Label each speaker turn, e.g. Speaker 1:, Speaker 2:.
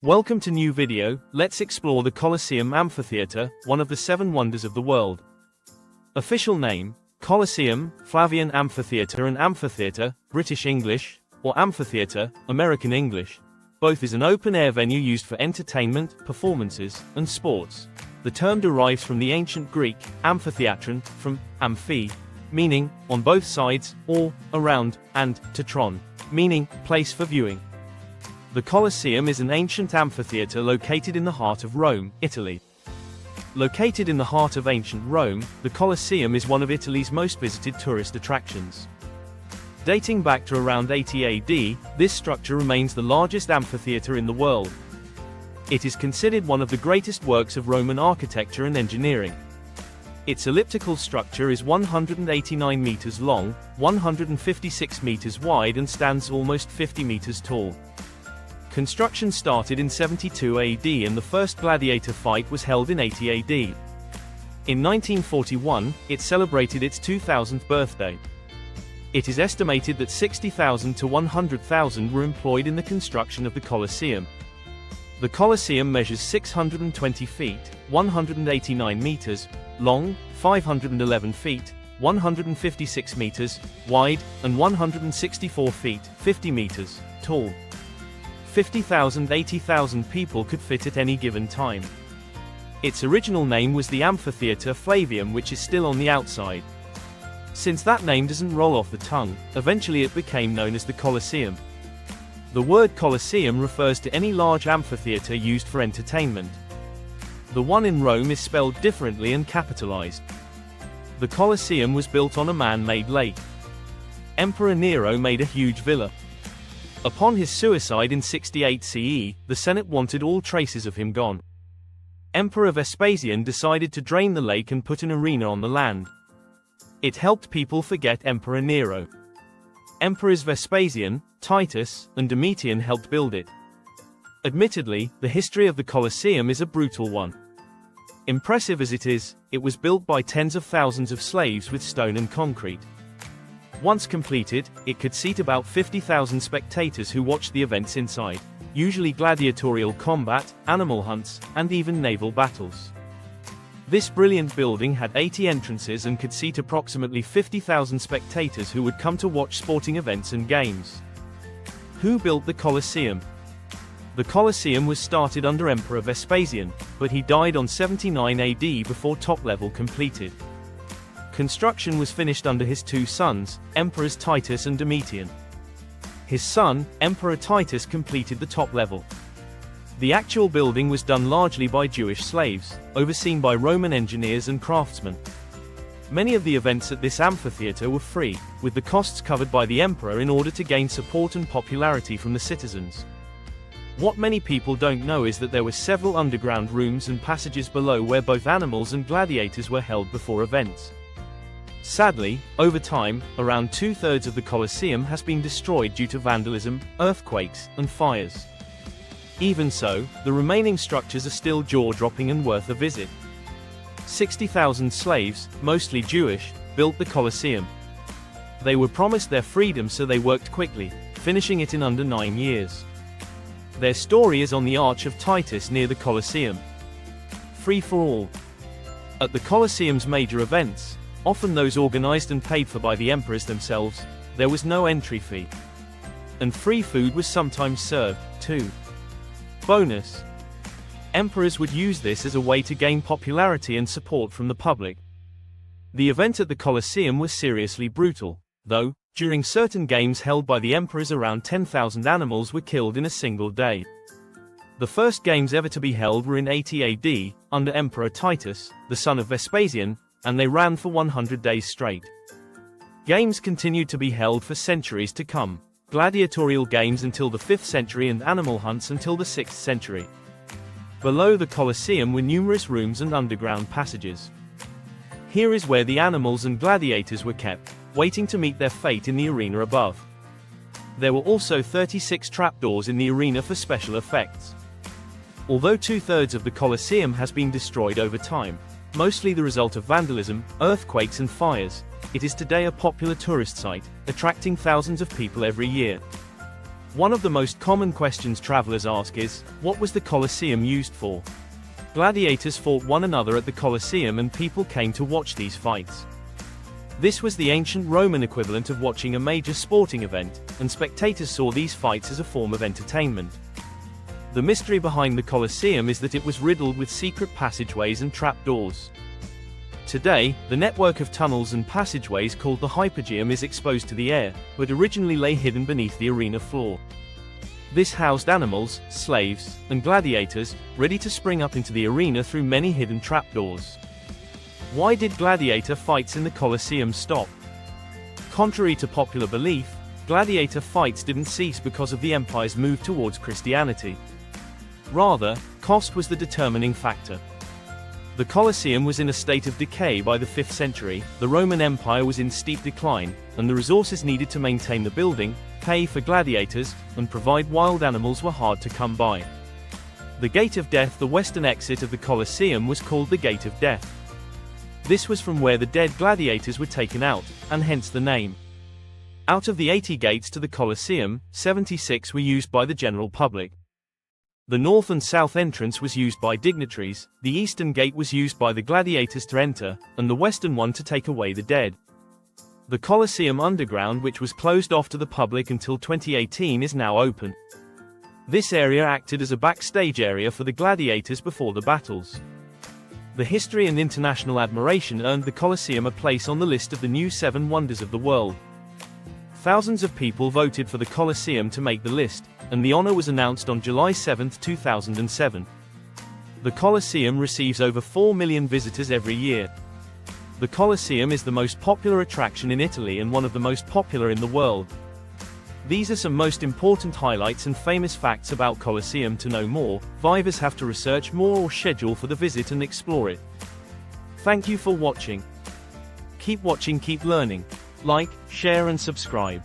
Speaker 1: Welcome to new video. Let's explore the Colosseum Amphitheater, one of the 7 wonders of the world. Official name: Colosseum, Flavian Amphitheater and Amphitheater, British English, or Amphitheater, American English. Both is an open-air venue used for entertainment, performances, and sports. The term derives from the ancient Greek, amphitheatron, from amphi, meaning on both sides, or around, and tetron, meaning place for viewing. The Colosseum is an ancient amphitheater located in the heart of Rome, Italy. Located in the heart of ancient Rome, the Colosseum is one of Italy's most visited tourist attractions. Dating back to around 80 AD, this structure remains the largest amphitheater in the world. It is considered one of the greatest works of Roman architecture and engineering. Its elliptical structure is 189 meters long, 156 meters wide and stands almost 50 meters tall. Construction started in 72 AD and the first gladiator fight was held in 80 AD. In 1941, it celebrated its 2000th birthday. It is estimated that 60,000 to 100,000 were employed in the construction of the Colosseum. The Colosseum measures 620 feet, 189 meters, long, 511 feet, 156 meters, wide, and 164 feet, 50 meters, tall. 50,000 to 80,000 people could fit at any given time. Its original name was the Amphitheater Flavium, which is still on the outside. Since that name doesn't roll off the tongue, eventually it became known as the Colosseum. The word Colosseum refers to any large amphitheater used for entertainment. The one in Rome is spelled differently and capitalized. The Colosseum was built on a man-made lake. Emperor Nero made a huge villa. Upon his suicide in 68 CE, the Senate wanted all traces of him gone. Emperor Vespasian decided to drain the lake and put an arena on the land. It helped people forget Emperor Nero. Emperors Vespasian, Titus, and Domitian helped build it. Admittedly, the history of the Colosseum is a brutal one. Impressive as it is, it was built by tens of thousands of slaves with stone and concrete. Once completed, it could seat about 50,000 spectators who watched the events inside, usually gladiatorial combat, animal hunts, and even naval battles. This brilliant building had 80 entrances and could seat approximately 50,000 spectators who would come to watch sporting events and games. Who built the Colosseum? The Colosseum was started under Emperor Vespasian, but he died on 79 AD before top level completed. Construction was finished under his 2 sons, Emperors Titus and Domitian. His son, Emperor Titus, completed the top level. The actual building was done largely by Jewish slaves, overseen by Roman engineers and craftsmen. Many of the events at this amphitheater were free, with the costs covered by the emperor in order to gain support and popularity from the citizens. What many people don't know is that there were several underground rooms and passages below where both animals and gladiators were held before events. Sadly, over time, around 2/3 of the Colosseum has been destroyed due to vandalism, earthquakes, and fires. Even so, the remaining structures are still jaw-dropping and worth a visit. 60,000 slaves, mostly Jewish, built the Colosseum. They were promised their freedom, so they worked quickly, finishing it in under 9 years. Their story is on the Arch of Titus near the Colosseum. Free for all. At the Colosseum's major events, often those organized and paid for by the emperors themselves, there was no entry fee. And free food was sometimes served, too. Bonus: emperors would use this as a way to gain popularity and support from the public. The event at the Colosseum was seriously brutal, though. During certain games held by the emperors, around 10,000 animals were killed in a single day. The first games ever to be held were in 80 AD, under Emperor Titus, the son of Vespasian, and they ran for 100 days straight. Games continued to be held for centuries to come. Gladiatorial games until the 5th century and animal hunts until the 6th century. Below the Colosseum were numerous rooms and underground passages. Here is where the animals and gladiators were kept, waiting to meet their fate in the arena above. There were also 36 trapdoors in the arena for special effects. Although 2/3 of the Colosseum has been destroyed over time, mostly the result of vandalism, earthquakes and fires, it is today a popular tourist site, attracting thousands of people every year. One of the most common questions travelers ask is, what was the Colosseum used for? Gladiators fought one another at the Colosseum and people came to watch these fights. This was the ancient Roman equivalent of watching a major sporting event, and spectators saw these fights as a form of entertainment. The mystery behind the Colosseum is that it was riddled with secret passageways and trapdoors. Today, the network of tunnels and passageways called the Hypogeum is exposed to the air, but originally lay hidden beneath the arena floor. This housed animals, slaves, and gladiators, ready to spring up into the arena through many hidden trapdoors. Why did gladiator fights in the Colosseum stop? Contrary to popular belief, gladiator fights didn't cease because of the empire's move towards Christianity. Rather, cost was the determining factor. The Colosseum was in a state of decay by the 5th century, the Roman Empire was in steep decline, and the resources needed to maintain the building, pay for gladiators, and provide wild animals were hard to come by. The Gate of Death, the western exit of the Colosseum, was called the Gate of Death. This was from where the dead gladiators were taken out, and hence the name. Out of the 80 gates to the Colosseum, 76 were used by the general public. The north and south entrance was used by dignitaries, the eastern gate was used by the gladiators to enter, and the western one to take away the dead. The Colosseum underground, which was closed off to the public until 2018, is now open. This area acted as a backstage area for the gladiators before the battles. The history and international admiration earned the Colosseum a place on the list of the new 7 wonders of the world. Thousands of people voted for the Colosseum to make the list, and the honor was announced on July 7, 2007. The Colosseum receives over 4 million visitors every year. The Colosseum is the most popular attraction in Italy and one of the most popular in the world. These are some most important highlights and famous facts about Colosseum. To know more, visitors have to research more or schedule for the visit and explore it. Thank you for watching. Keep watching, keep learning. Like, share and subscribe.